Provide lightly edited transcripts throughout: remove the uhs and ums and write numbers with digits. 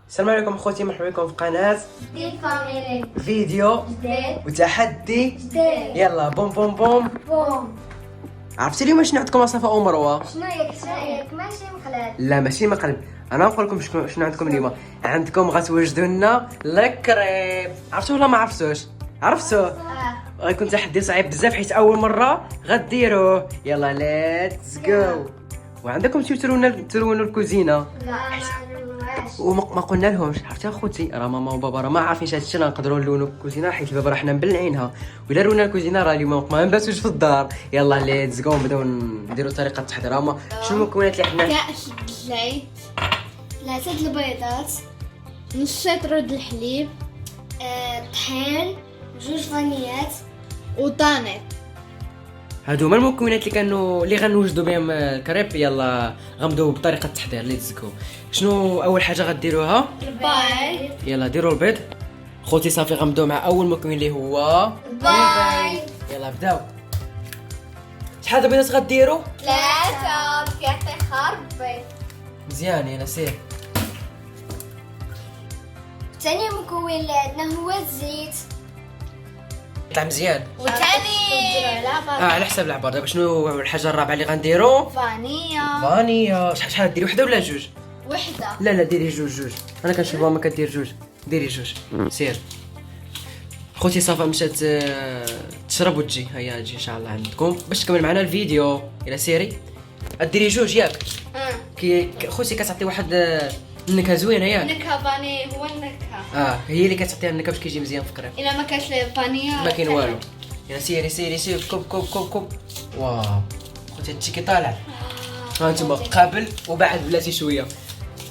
السلام عليكم خوتي، مرحبا بكم في قناة جديد فاميلي فيديو جديد وتحدي. جديد يلا بوم بوم بوم. بوم. عرفتي اليوم شنو عندكم صفاء ومروة؟ شنو هيك ماشي مخلال. لا ماشي مقلب، انا نقول لكم شنو عندكم اليوم. عندكم غتوجدوا لنا الكريب. عرفتوا ولا ما عرفتوش؟ عرفتوه. غيكون تحدي صعيب بزاف حيت اول مره غديروه. يلا ليتس جو. وعندكم ترونوا الكوزينه لا ما نعرفوهاش. وما قلنا لهمش. عرفتي اخوتي، راه ماما وبابا راه ما عارفينش هادشي، راه نقدروا نلونوا الكوزينه حيت البابا راه حنا مبلعينها، ولا رونا الكوزينه راه اليوم ما نباتوش في الدار. يلا ليتس جو نبداو نديروا طريقه التحضير. هما شنو المكونات اللي عندنا؟ كأس زيت، 3 البيضات، نص لتر الحليب، طحين، 2 فانيات. وطانيت. هادو هما المكونات اللي غنوجدوا بهم الكريب. يلا غنبداو بطريقه التحضير. ليتس جو. شنو اول حاجه غديروها؟ البيض. يلا ديروا البيض. خوتي صافي غنبداو مع اول مكون اللي هو البيض. يلا بداو. شحال د البيضات غديروا؟ 3 كيعطي خربي. مزيان يلا سير. ثاني مكون اللي عندنا هو الزيت. طلع مزيان. وثاني على حساب العبار. دابا شنو الحاجه الرابعه اللي غنديروا؟ فانيا. فانيا. شحال ديري وحده ولا جوج؟ وحدة. لا ديري جوج. انا كنشوف ماما كدير جوج. ديري جوج. سير. خوتي صافا مشات تشرب وتجي. هيا تجي ان شاء الله عندكم باش تكمل معنا الفيديو. يلا سيري. ديري جوج ياك. كي خوتي كتعطي واحد النكهه زوينه ياك. نكهة فاني هو النكهة. هي اللي كتعطيها النكهه باش كيجي مزيان في القريب. إلا ما كانش فانيا ما كاين والو. يلا سيري كوب. واو خوتي هادشي كيطالع. ها انتما قبل وبعد بلاتي شويه.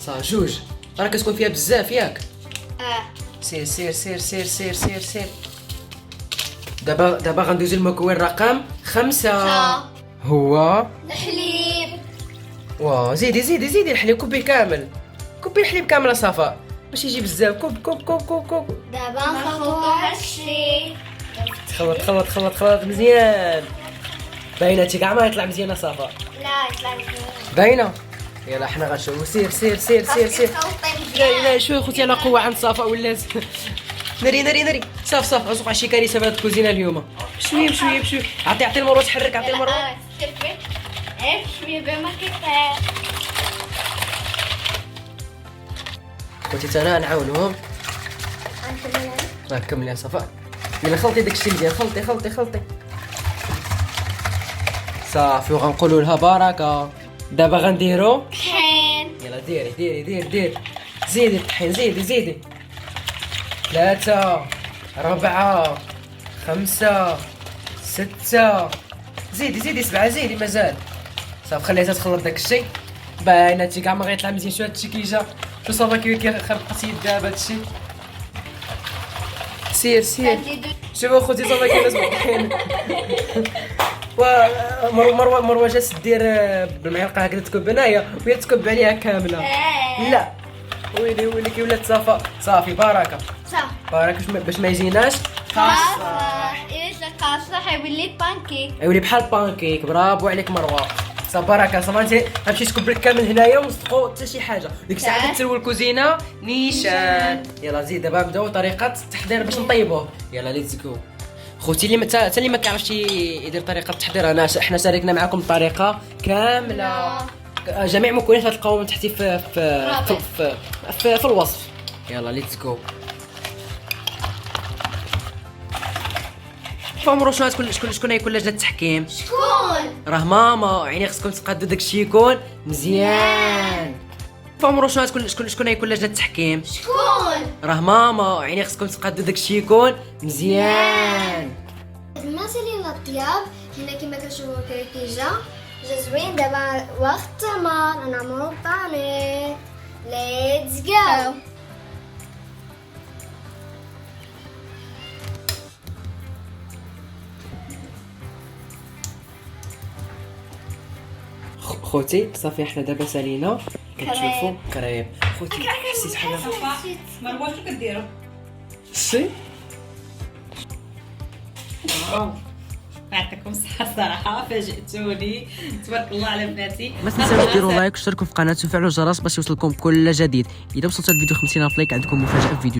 صافي جوج. راه كتكون فيها بزاف ياك. سير. دابا غندوزو المكون رقم 5. هو الحليب. واو. زيدي الحليب. كوبي كامل. كوبي الحليب كامل صافا باش يجي بزاف. كوب. دابا نخلطو هادشي. خلط مزيان. باينه تي كاع ما يطلع مزيان صافا. لا يطلع باينه. يلا حنا غنشوفو. سير. لا شويه خوتي، انا قوه عند صافا ولا ناري. صافي غنسوق على شي كارثه في هاد الكوزينه اليوم. بشويه. عطي المروه تحرك. عطي المروه. شويه بما كيطير. خوتي انا نعاونوهم. راه كملي يا صفاء. يلا خلطي داكشي مزيان. خلطي. صافي وغنقولوا لها بركه. دابا غنديرو طحين. يلا ديري. زيدي الطحين. زيدي 3 4 5 6. زيدي 7. زيدي مازال. صافي خليها تخلط داكشي. باينه تي كاع ما غيطلع مزيان. شو هادشي كيجا. شو صافا كيخربق يدها بهادشي. سير. شوفوا خوتي صافا كاين الطحين. مروه جالسه دير بالمعلقه هكذا تكب هنايا وهي تكب عليها كامله. لا ويلي كي ولات صافي بركه باش ما يجيناش قاصح. إلا قاصح يولي بانكيك. يولي بحال بانكيك. برافو عليك مروه. صافي بركه. صافي انت غتمشي تكب لك كامل هنايا ومصدقوا حتى شي حاجه. ديك الساعه تسلو الكوزينه نيشان. يلا زيد. دابا نبداو طريقه التحضير باش نطيبوه. يلا ليتس جو. خوتي اللي ما كيعرفش يدير طريقه التحضير، احنا شاركنا معكم الطريقه كامله. جميع مكونات غتلقاوهم تحتي في الوصف. يلا ليتس جو. فعمرو شكون يكون لجنه التحكيم؟ شكون؟ راه ماما. يعني خصكم تقادوا داكشي يكون مزيان. فعمرو شكون يكون لجنه التحكيم؟ شكون؟ راه ماما. يعني خصكم تقادوا داكشي يكون مزيان. المثل الطياب هنا كما كنشوفوا كيجا زوين. دابا وقت التمر نعمرو الطاني. ليتس جو. خوتي صافي حنا دابا سالينا كتشوفوا كريب. خوتي حسيت حاجه. مروه شنو كديروا؟ سي يعطيكم الصحة الصراحة فاجئتوني تبارك الله على بناتي. ما تنساوش ديروا لايك واشتركوا في القناه وفعلوا الجرس باش يوصلكم كل جديد. اذا وصلتوا الفيديو 50,000 لايك عندكم مفاجاه في فيديو